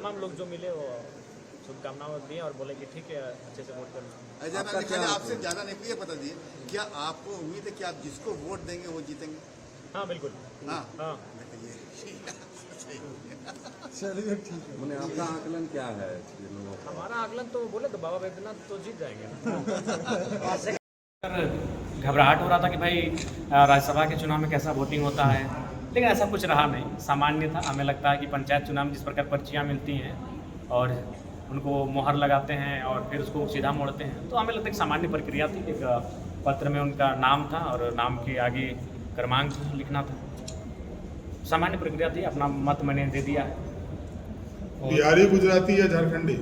तमाम लोग जो मिले वो शुभकामनाएं दिए और बोले कि ठीक है अच्छे से वोट करना। आपसे ज्यादा नहीं ये बता दिए, क्या आपको उम्मीद है कि आप जिसको वोट देंगे वो जीतेंगे? हाँ बिल्कुल। हाँ चलिए ठीक है। मैंने आपका आकलन क्या है लोगों का? हमारा आकलन तो बोले तो बाबा बैद्यनाथ तो जीत जाएंगे। घबराहट हो रहा था कि भाई राज्यसभा के चुनाव में कैसा वोटिंग होता है, लेकिन ऐसा कुछ रहा नहीं, सामान्य था। हमें लगता है कि पंचायत चुनाव में जिस प्रकार पर्चियाँ मिलती हैं और उनको मोहर लगाते हैं और फिर उसको सीधा मोड़ते हैं, तो हमें लगता है कि सामान्य प्रक्रिया थी। एक पत्र में उनका नाम था और नाम के आगे क्रमांक लिखना था, सामान्य प्रक्रिया थी। अपना मत मैंने दे दिया है। बिहारी, गुजराती या झारखंडी?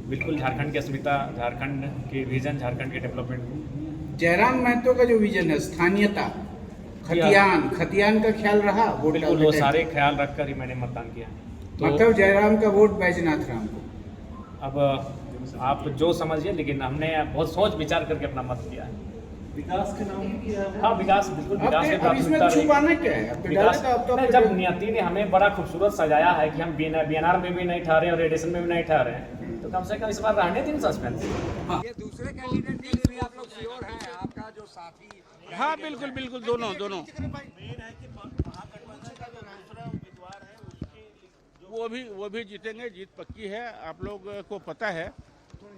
बिल्कुल झारखंड की अस्मिता, झारखंड के विजन, झारखंड के डेवलपमेंट। जयराम महतो का जो विजन है, स्थानीयता, खतियान का ख्याल रहा वोट? बिल्कुल, वो सारे ख्याल रखकर ही मैंने मतदान किया। तो मतलब जयराम का वोट बैजनाथ राम को? अब आप जो समझिए, लेकिन हमने बहुत सोच विचार करके अपना मत दिया है। विकास के नाम किया है। हाँ, विकास, बिल्कुल विकास की इसमें प्राथमिकता छुपाना क्या है? अब तो विकास डाला था, अब तो नहीं, जब नियति ने हमें बड़ा खूबसूरत सजाया है कि हम बीएनआर में भी नहीं ठहरे और रेडिएशन में भी नहीं ठहरे, तो कम से कम इस बार रहने दिन सस्पेंस। ये दूसरे कैंडिडेट के लिए भी आप लोग श्योर हैं? आपका जो साथी? हाँ बिल्कुल बिल्कुल, दोनों। वो भी जीतेंगे, जीत पक्की है। आप लोग को पता है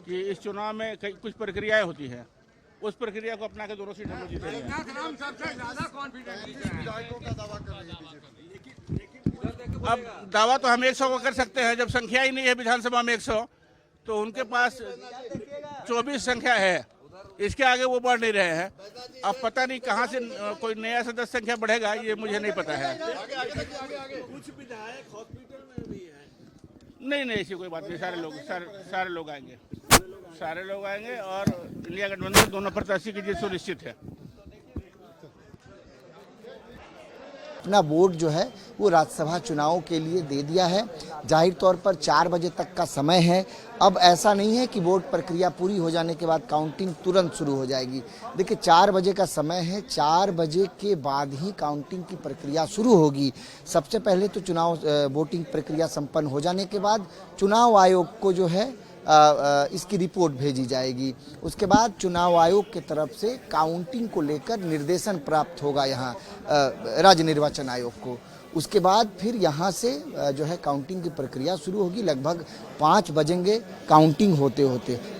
कि इस चुनाव में कुछ प्रक्रियाएं होती हैं, उस प्रक्रिया को अपना के दोनों सीट हम लोग जीतेंगे। सबसे ज्यादा कॉन्फिडेंस अब दावा तो हम 100 का कर सकते हैं, जब संख्या ही नहीं है विधानसभा में 100, तो उनके पास 24 संख्या है, इसके आगे वो बढ़ नहीं रहे हैं। अब पता नहीं कहाँ से कोई नया सदस्य संख्या बढ़ेगा, ये मुझे नहीं पता है। कुछ विधायक हॉस्पिटल में भी है? नहीं, ऐसी कोई बात नहीं। सारे लोग आएंगे और इंडिया गठबंधन दोनों प्रत्याशी की जीत सुनिश्चित है। अपना वोट जो है वो राज्यसभा चुनाव के लिए दे दिया है। जाहिर तौर पर 4 बजे तक का समय है। अब ऐसा नहीं है कि वोट प्रक्रिया पूरी हो जाने के बाद काउंटिंग तुरंत शुरू हो जाएगी। देखिए 4 बजे का समय है, 4 बजे के बाद ही काउंटिंग की प्रक्रिया शुरू होगी। सबसे पहले तो चुनाव वोटिंग प्रक्रिया संपन्न हो जाने के बाद चुनाव आयोग को जो है इसकी रिपोर्ट भेजी जाएगी। उसके बाद चुनाव आयोग की तरफ से काउंटिंग को लेकर निर्देशन प्राप्त होगा यहाँ राज्य निर्वाचन आयोग को। उसके बाद फिर यहाँ से जो है काउंटिंग की प्रक्रिया शुरू होगी। लगभग 5 बजेंगे काउंटिंग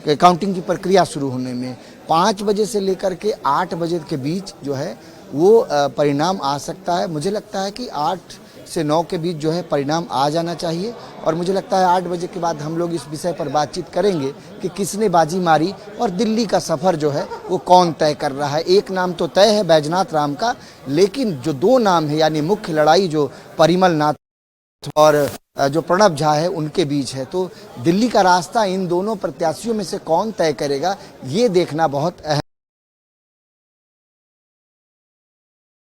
काउंटिंग की प्रक्रिया शुरू होने में। 5 बजे से लेकर के 8 बजे के बीच जो है वो परिणाम आ सकता है। मुझे लगता है कि 8 से 9 के बीच जो है परिणाम आ जाना चाहिए और मुझे लगता है 8 बजे के बाद हम लोग इस विषय पर बातचीत करेंगे कि किसने बाजी मारी और दिल्ली का सफ़र जो है वो कौन तय कर रहा है। एक नाम तो तय है बैजनाथ राम का, लेकिन जो 2 नाम है यानी मुख्य लड़ाई जो परिमल नाथ और जो प्रणब झा है उनके बीच है। तो दिल्ली का रास्ता इन दोनों प्रत्याशियों में से कौन तय करेगा, ये देखना बहुत अहम